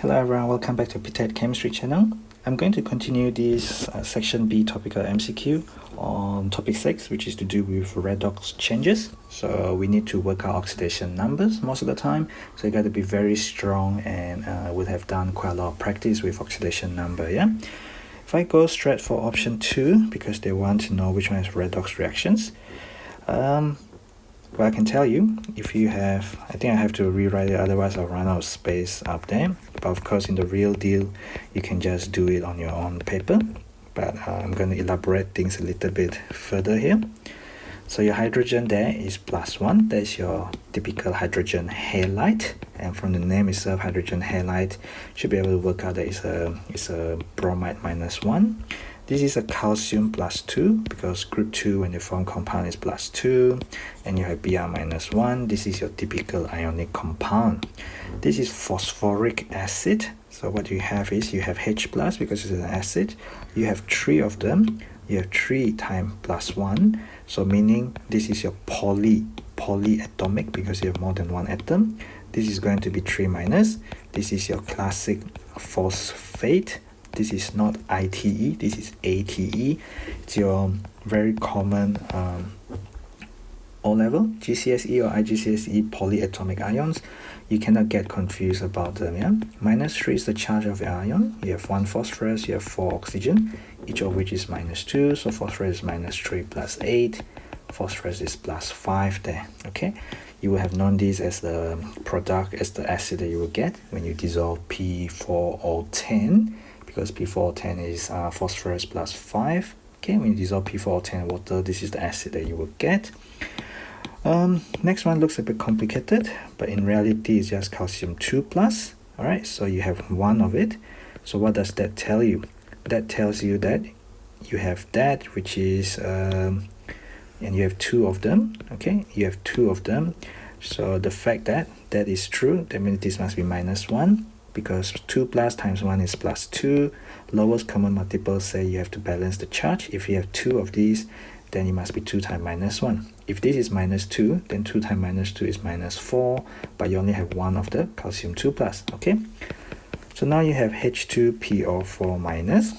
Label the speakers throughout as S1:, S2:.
S1: Hello everyone, welcome back to ptet.chemistry channel. I'm going to continue this section B topical MCQ on topic 6, which is to do with redox changes. So we need to work out oxidation numbers most of the time. So you got to be very strong and would have done quite a lot of practice with oxidation number, yeah? If I go straight for option 2, because they want to know which one is redox reactions. Well, I can tell you, if you have, I think I have to rewrite it, otherwise I'll run out of space up there. But of course, in the real deal, you can just do it on your own paper. But I'm going to elaborate things a little bit further here. So your hydrogen there is +1. That's your typical hydrogen halide. And from the name itself, hydrogen halide, should be able to work out that it's a bromide -1. This is a calcium +2, because group 2 when they form compound is +2, and you have Br -1. This is your typical ionic compound. This is phosphoric acid. So what you have is you have H plus because it's an acid. You have 3 of them. You have 3 times +1. So meaning this is your polyatomic because you have more than one atom. This is going to be 3 minus. This is your classic phosphate. This is not ITE, this is ATE. It's your very common O-level, GCSE or IGCSE polyatomic ions. You cannot get confused about them, yeah? -3 is the charge of the ion. You have 1 phosphorus, you have 4 oxygen, each of which is -2. So phosphorus is -3 plus 8. Phosphorus is +5 there, okay? You will have known this as the product, as the acid that you will get when you dissolve P4O10. Because P4O10 is phosphorus +5. Okay, when you dissolve P4O10 in water, this is the acid that you will get. Next one looks a bit complicated, but in reality it's just calcium 2 plus. Alright, so you have 1 of it. So what does that tell you? That tells you that you have that, which is, and you have 2 of them. Okay, you have 2 of them. So the fact that that is true, that means this must be -1. Because 2 plus times 1 is +2. Lowest common multiple say you have to balance the charge. If you have 2 of these, then it must be 2 times -1. If this is -2, then 2 times -2 is -4, but you only have 1 of the calcium 2 plus, okay? So now you have H2PO4 minus.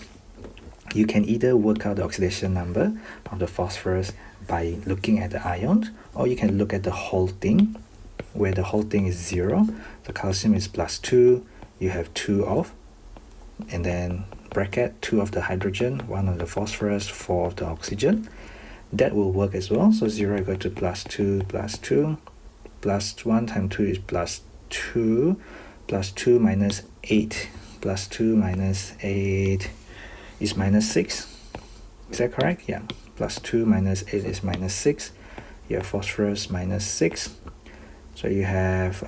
S1: You can either work out the oxidation number of the phosphorus by looking at the ions, or you can look at the whole thing, where the whole thing is 0. The calcium is +2. You have 2 of, and then bracket 2 of the hydrogen, 1 of the phosphorus, 4 of the oxygen. That will work as well. So 0 equal to +2, +2. +1 times 2 is +2. +2 minus 8. +2 minus 8 is -6. Is that correct? Yeah. +2 minus 8 is -6. You have phosphorus -6. So you have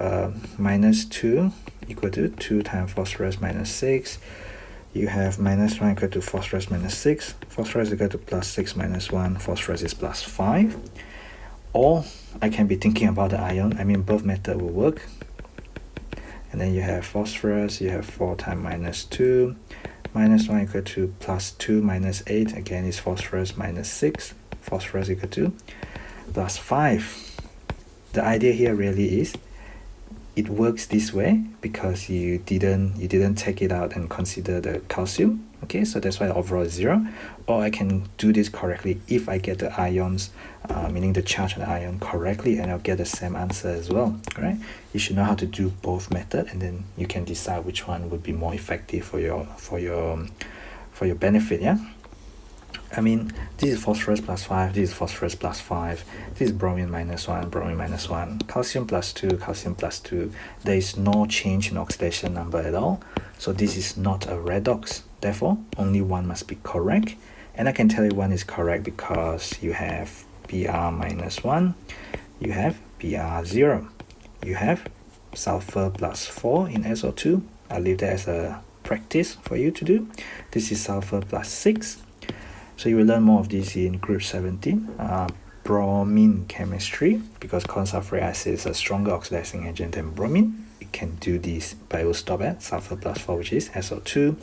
S1: -2 equal to 2 times phosphorus -6. You have -1 equal to phosphorus -6. Phosphorus equal to +6 minus 1. Phosphorus is +5. Or I can be thinking about the ion. I mean, both method will work. And then you have phosphorus. You have 4 times -2. -1 equal to +2 minus 8. Again, is phosphorus -6. Phosphorus equal to +5. The idea here really is it works this way because you didn't take it out and consider the calcium. Okay, so that's why the overall is 0. Or I can do this correctly if I get the ions, meaning the charge of the ion correctly, and I'll get the same answer as well. Alright, you should know how to do both methods, and then you can decide which one would be more effective for your benefit. Yeah. I mean, this is phosphorus +5, this is phosphorus +5, this is bromine -1, bromine -1, calcium +2, calcium +2. There is no change in oxidation number at all. So this is not a redox. Therefore, only one must be correct. And I can tell you one is correct because you have Br -1, you have Br0, you have sulfur +4 in SO2. I'll leave that as a practice for you to do. This is sulfur +6. So you will learn more of this in group 17, bromine chemistry, because consulfuric acid is a stronger oxidizing agent than bromine. It can do this, but it will stop at sulfur +4, which is SO2.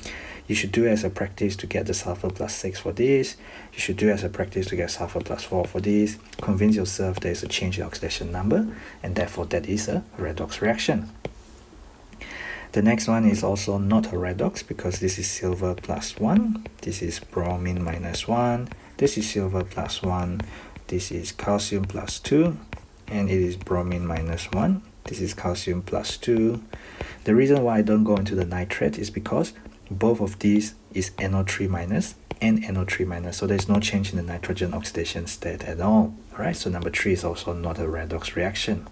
S1: You should do it as a practice to get the sulfur +6 for this. You should do it as a practice to get sulfur +4 for this. Convince yourself there is a change in oxidation number, and therefore that is a redox reaction. The next one is also not a redox because this is silver plus 1, this is bromine minus 1, this is silver plus 1, this is calcium plus 2, and it is bromine minus 1, this is calcium plus 2. The reason why I don't go into the nitrate is because both of these is NO3 minus and NO3 minus, so there's no change in the nitrogen oxidation state at all. Alright, so number 3 is also not a redox reaction.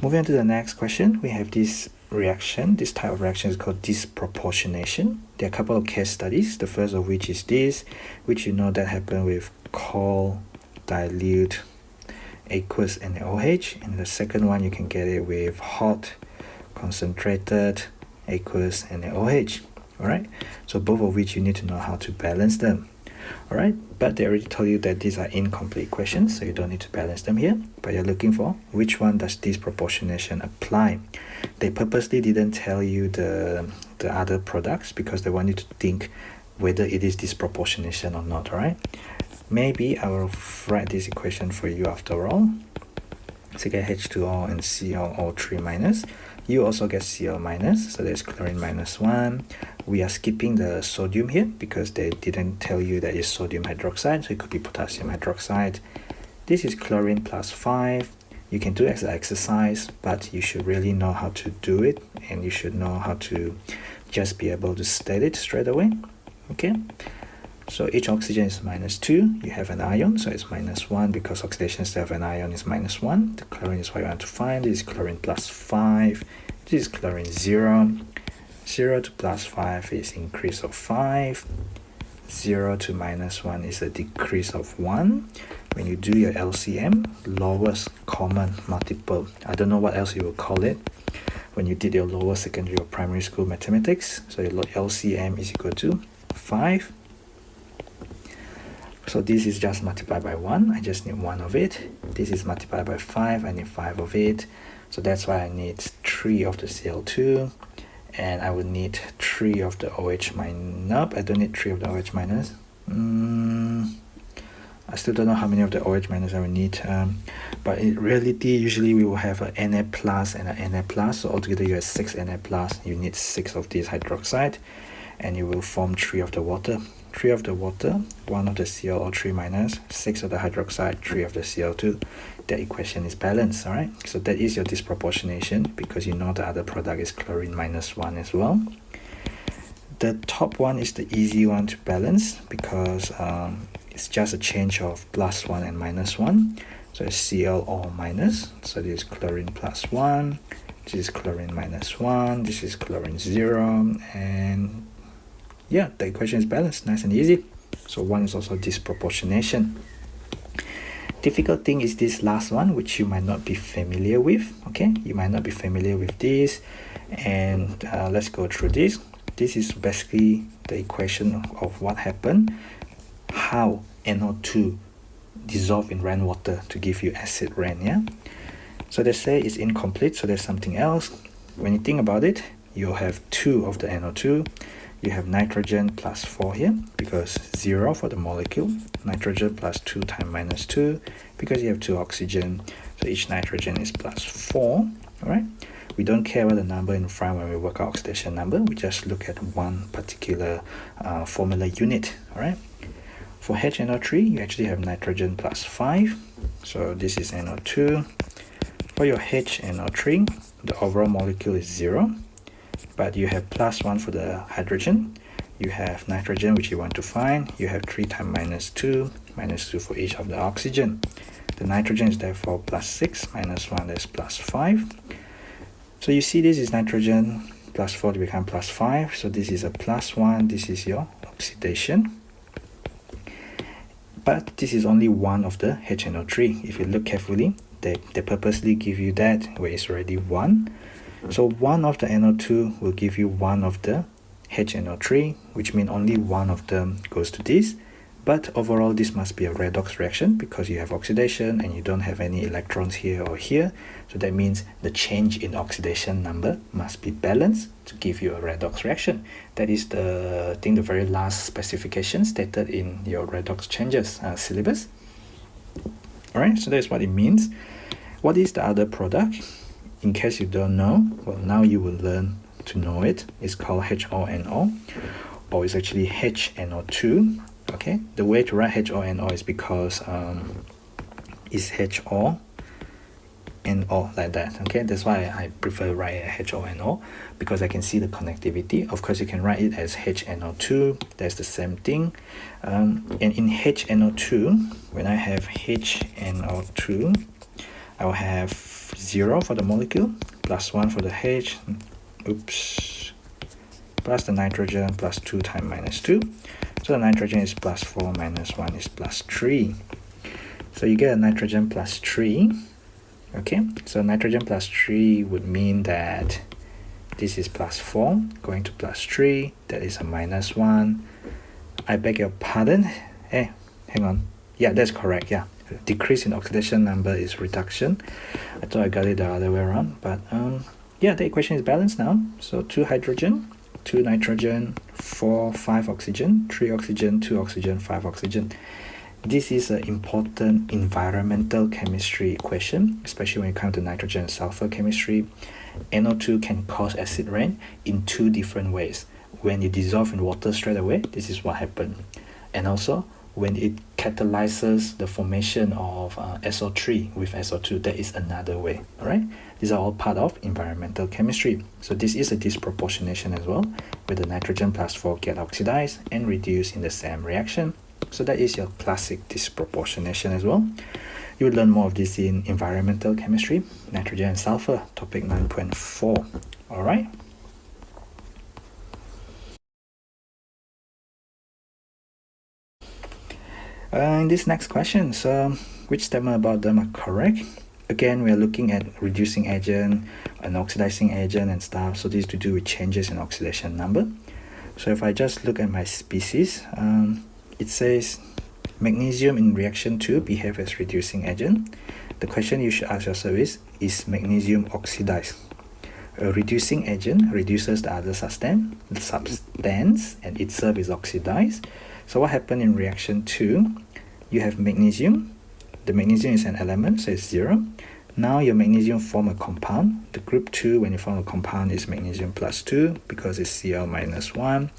S1: Moving on to the next question, we have this reaction. This type of reaction is called disproportionation. There are a couple of case studies. The first of which is this, which you know that happened with cold, dilute, aqueous NaOH. And the second one, you can get it with hot, concentrated, aqueous NaOH. Alright, so both of which you need to know how to balance them. Alright, but they already told you that these are incomplete questions, so you don't need to balance them here. But you're looking for which one does disproportionation apply. They purposely didn't tell you the other products because they want you to think whether it is disproportionation or not. Alright, maybe I will write this equation for you after all. So get H2O and ClO3 minus. You also get Cl minus, so there's chlorine minus 1. We are skipping the sodium here because they didn't tell you that it's sodium hydroxide, so it could be potassium hydroxide. This is chlorine plus 5. You can do it as an exercise, but you should really know how to do it, and you should know how to just be able to state it straight away. Okay, so each oxygen is minus 2. You have an ion, so it's minus 1 because oxidation state of an ion is minus 1. The chlorine is what you want to find. This is chlorine plus 5. This is chlorine 0. 0 to plus 5 is increase of 5. 0 to minus 1 is a decrease of 1. When you do your LCM, lowest common multiple, I don't know what else you will call it, when you did your lower secondary or primary school mathematics, so your LCM is equal to 5. So this is just multiplied by 1, I just need 1 of it. This is multiplied by 5, I need 5 of it. So that's why I need 3 of the Cl2. And I would need 3 of the OH minus. Nope, I don't need 3 of the OH minus. I still don't know how many of the OH minus I will need. But in reality, usually we will have a Na plus and a Na plus. So altogether you have 6 Na plus. You need 6 of this hydroxide. And you will form 3 of the water. 3 of the water, 1 of the ClO3 minus, 6 of the hydroxide, 3 of the Cl2. That equation is balanced, alright? So that is your disproportionation because you know the other product is chlorine minus 1 as well. The top one is the easy one to balance because it's just a change of plus 1 and minus 1. So it's ClO minus, so this is chlorine plus 1, this is chlorine minus 1, this is chlorine 0, and yeah, the equation is balanced, nice and easy. So 1 is also disproportionation. Difficult thing is this last one, which you might not be familiar with. Okay, you might not be familiar with this, and let's go through this. This is basically the equation of what happened, how NO2 dissolve in rainwater to give you acid rain. Yeah, so they say it's incomplete, so there's something else. When you think about it, you'll have 2 of the NO2. You have nitrogen plus 4 here because 0 for the molecule, nitrogen plus 2 times minus 2 because you have 2 oxygen, so each nitrogen is plus 4. Alright, we don't care about the number in front when we work out oxidation number, we just look at one particular formula unit. Alright, for HNO3 you actually have nitrogen plus 5, so this is NO2. For your HNO3, the overall molecule is 0. But you have plus 1 for the hydrogen, you have nitrogen which you want to find, you have 3 times minus 2 for each of the oxygen. The nitrogen is therefore plus 6, minus 1 is plus 5. So you see this is nitrogen plus 4 to become plus 5, so this is a plus 1, this is your oxidation. But this is only one of the HNO3. If you look carefully, they purposely give you that where it's already 1. So 1 of the NO2 will give you 1 of the HNO3, which means only 1 of them goes to this. But overall, this must be a redox reaction because you have oxidation and you don't have any electrons here or here. So that means the change in oxidation number must be balanced to give you a redox reaction. That is the very last specification stated in your redox changes syllabus. Alright, so that's what it means. What is the other product? In case you don't know, well, now you will learn to know it. It's called HONO, or it's actually HNO2. Okay, the way to write HONO is because it's HO and O like that. Okay, that's why I prefer write HONO, because I can see the connectivity. Of course, you can write it as HNO2. That's the same thing. And in HNO2, when I have HNO2, I will have 0 for the molecule, plus 1 for the H, plus the nitrogen, plus 2 times minus 2. So the nitrogen is plus 4, minus 1 is plus 3. So you get a nitrogen plus 3. Okay, so nitrogen plus 3 would mean that this is plus 4 going to plus 3. That is a minus 1. I beg your pardon. Hey, hang on. Yeah, that's correct. Yeah, decrease in oxidation number is reduction. I thought I got it the other way around, but yeah, the equation is balanced now. So 2 hydrogen, 2 nitrogen, 4, 5 oxygen, 3 oxygen, 2 oxygen, 5 oxygen. This is an important environmental chemistry equation, especially when it comes to nitrogen and sulfur chemistry. NO2 can cause acid rain in 2 different ways. When it dissolves in water straight away, this is what happens. And also, when it catalyzes the formation of SO3 with SO2, that is another way. Alright, these are all part of environmental chemistry. So this is a disproportionation as well, where the nitrogen plus 4 get oxidized and reduced in the same reaction. So that is your classic disproportionation as well. You will learn more of this in environmental chemistry, nitrogen and sulfur, topic 9.4. Alright. In this next question, so which statement about them are correct? Again, we are looking at reducing agent, an oxidizing agent and stuff. So this is to do with changes in oxidation number. So if I just look at my species, it says magnesium in reaction 2 behave as reducing agent. The question you should ask yourself is magnesium oxidized? A reducing agent reduces the other substance and itself is oxidized. So what happened in reaction 2? You have magnesium. The magnesium is an element, so it's 0. Now your magnesium form a compound. The group 2, when you form a compound, is magnesium plus 2 because it's Cl minus 1.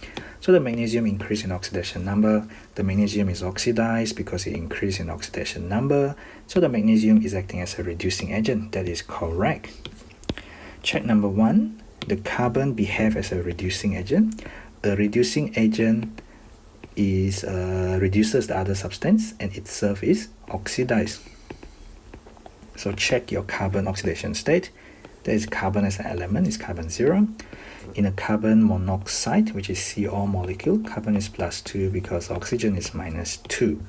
S1: So the magnesium increase in oxidation number. The magnesium is oxidized because it increased in oxidation number. So the magnesium is acting as a reducing agent. That is correct. Check number 1. The carbon behave as a reducing agent. A reducing agent is reduces the other substance and itself is oxidized. So check your carbon oxidation state. There is carbon as an element, is carbon 0. In a carbon monoxide, which is CO molecule, carbon is plus 2 because oxygen is minus 2.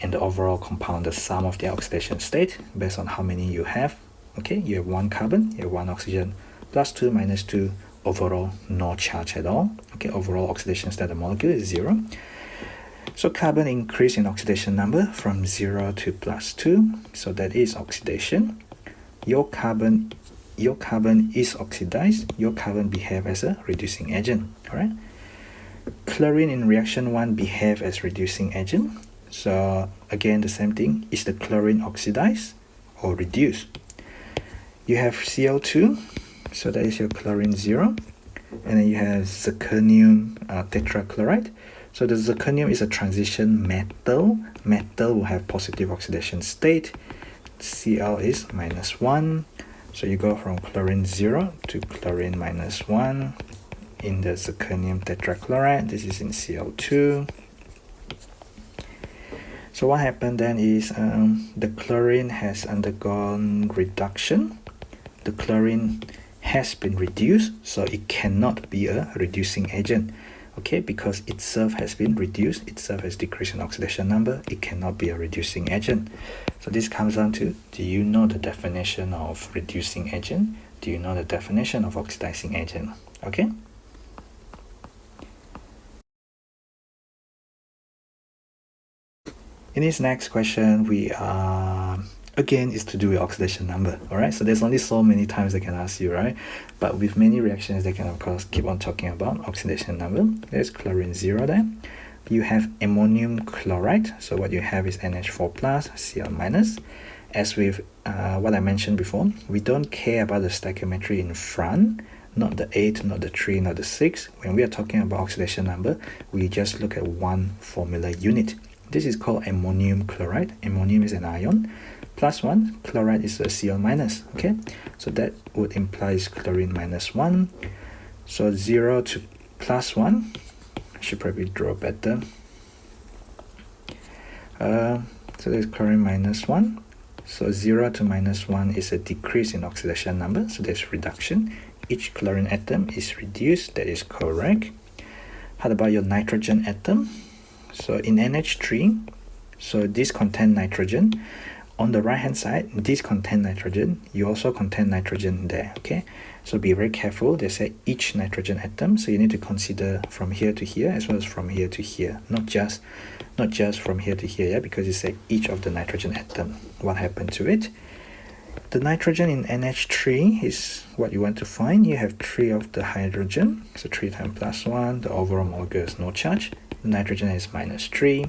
S1: And the overall compound, the sum of the oxidation state, based on how many you have. Okay, you have 1 carbon, you have 1 oxygen, plus 2 minus 2, overall no charge at all. Okay, overall oxidation state of the molecule is 0. So carbon increase in oxidation number from 0 to plus 2. So that is oxidation. Your carbon is oxidized. Your carbon behave as a reducing agent. Alright. Chlorine in reaction 1 behave as reducing agent. So again the same thing. Is the chlorine oxidized or reduced? You have Cl2. So that is your chlorine 0. And then you have zirconium tetrachloride. So the zirconium is a transition metal. Metal will have positive oxidation state. Cl is minus 1. So you go from chlorine 0 to chlorine minus 1 in the zirconium tetrachloride. This is in Cl2. So what happened then is the chlorine has undergone reduction. The chlorine has been reduced, so it cannot be a reducing agent. Okay, because itself has been reduced, itself has decreased in oxidation number, it cannot be a reducing agent. So this comes down to, do you know the definition of reducing agent? Do you know the definition of oxidizing agent? Okay. In this next question, we are again is to do with oxidation number. Alright, so there's only so many times they can ask you, right? But with many reactions, they can of course keep on talking about oxidation number. There's chlorine 0 there. you have ammonium chloride. So what you have is NH4 plus, Cl minus. As with what I mentioned before, we don't care about the stoichiometry in front, not the 8, not the 3, not the 6. When we are talking about oxidation number, we just look at one formula unit. This is called ammonium chloride. Ammonium is an ion. Plus 1, chloride is a Cl minus. Okay, so that would imply chlorine minus 1. So 0 to plus 1, I should probably draw better. So there's chlorine minus 1. So 0 to minus 1 is a decrease in oxidation number, so there's reduction. Each chlorine atom is reduced, that is correct. How about your nitrogen atom? So in NH3, so this contain nitrogen. On the right hand side, this contain nitrogen. You also contain nitrogen there, okay? So be very careful. They say each nitrogen atom, so you need to consider from here to here as well as from here to here, not just from here to here, yeah, because it said each of the nitrogen atom. What happened to it? The nitrogen in NH3 is what you want to find. You have 3 of the hydrogen, so 3 times plus 1. The overall molecule is no charge. The nitrogen is minus 3,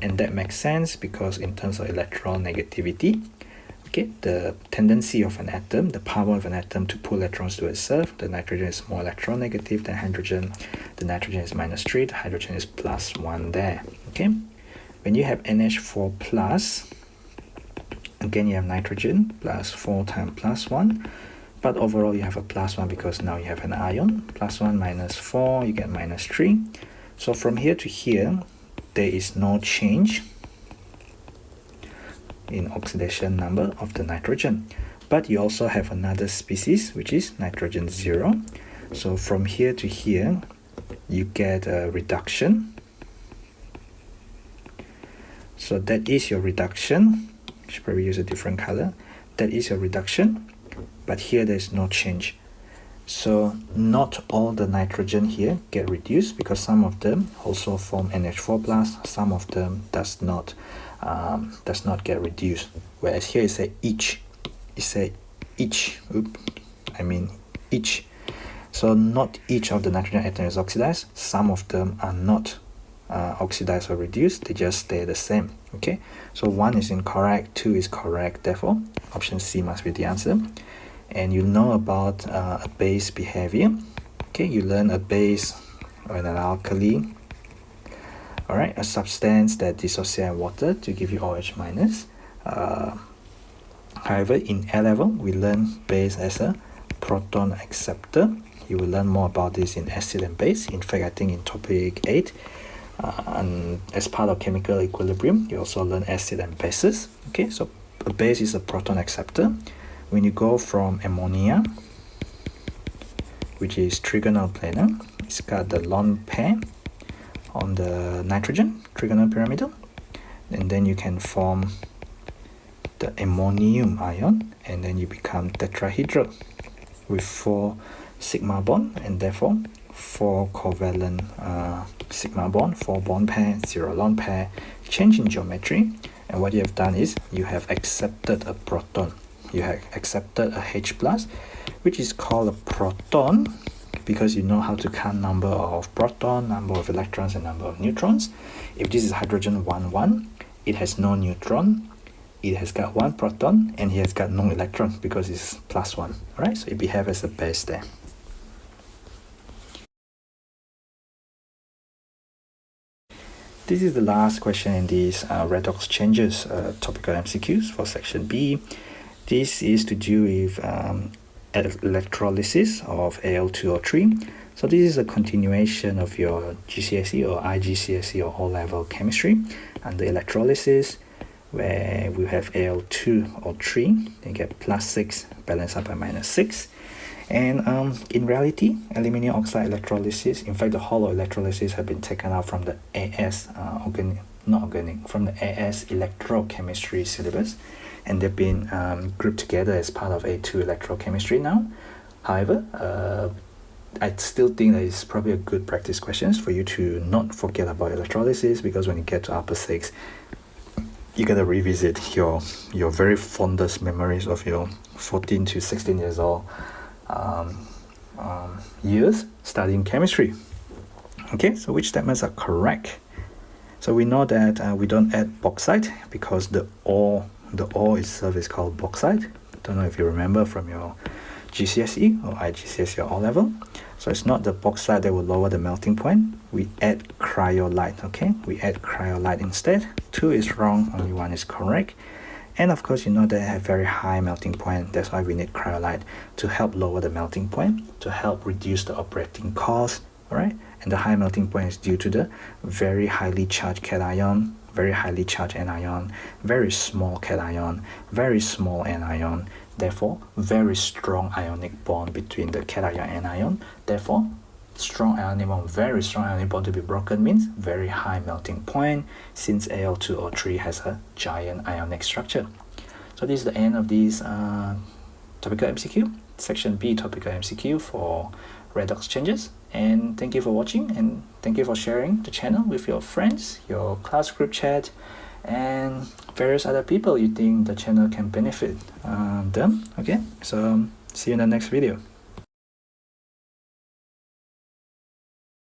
S1: and that makes sense because in terms of electronegativity, okay, the tendency of an atom, the power of an atom to pull electrons to itself, the nitrogen is more electronegative than hydrogen. The nitrogen is minus 3, the hydrogen is plus 1 there. Okay, when you have NH4 plus, again you have nitrogen plus 4 times plus 1, but overall you have a plus 1 because now you have an ion. Plus 1 minus 4, you get minus 3. So from here to here, there is no change in oxidation number of the nitrogen, but you also have another species which is nitrogen 0. So from here to here you get a reduction. So that is your reduction. I should probably use a different color. That is your reduction, but here there is no change. So not all the nitrogen here get reduced because some of them also form NH4 plus, some of them does not get reduced. Whereas here it say each, each. So not each of the nitrogen atom is oxidized. Some of them are not oxidized or reduced. They just stay the same. Okay. So 1 is incorrect, 2 is correct. Therefore, option C must be the answer. And you know about a base behavior. Okay, you learn a base or an alkali. All right, a substance that dissociates water to give you OH minus. However, in A level, we learn base as a proton acceptor. You will learn more about this in acid and base. In fact, I think in topic 8, and as part of chemical equilibrium, you also learn acid and bases. Okay, so a base is a proton acceptor. When you go from ammonia, which is trigonal planar, it's got the lone pair on the nitrogen, trigonal pyramidal, and then you can form the ammonium ion, and then you become tetrahedral with 4 sigma bond, and therefore 4 covalent sigma bond, 4 bond pair, 0 lone pair, change in geometry, and what you have done is you have accepted a proton. You have accepted a H plus, which is called a proton because you know how to count number of proton, number of electrons, and number of neutrons. If this is hydrogen 1,1, it has no neutron, it has got 1 proton, and it has got no electron because it's plus 1. Alright, so it behaves as a base there. This is the last question in these redox changes topical MCQs for section B. This is to do with electrolysis of Al2O3. So this is a continuation of your GCSE or IGCSE or O-level chemistry under electrolysis, where we have Al2O3, then get plus 6 balanced out by minus 6. And in reality, aluminium oxide electrolysis, in fact the whole of electrolysis have been taken out from the AS from the AS electrochemistry syllabus, and they've been grouped together as part of A2 electrochemistry now. However, I still think that it's probably a good practice questions for you to not forget about electrolysis, because when you get to upper 6, you gotta revisit your very fondest memories of your 14 to 16 years old years studying chemistry. Okay, so which statements are correct? So we know that we don't add bauxite because the ore itself is called bauxite. Don't know if you remember from your GCSE or IGCSE or O level. So it's not the bauxite that will lower the melting point. We add cryolite, okay? We add cryolite instead. 2 is wrong, only 1 is correct. And of course, you know they have very high melting point. That's why we need cryolite to help lower the melting point, to help reduce the operating cost, alright? And the high melting point is due to the very highly charged cation, very highly charged anion, very small cation, very small anion, therefore very strong ionic bond between the cation and anion. Therefore, strong ionic bond, very strong ionic bond to be broken means very high melting point, since Al2O3 has a giant ionic structure. So this is the end of this topical MCQ, section B topical MCQ for redox changes. And thank you for watching, and thank you for sharing the channel with your friends, your class group chat, and various other people you think the channel can benefit them. Okay, so see you in the next video.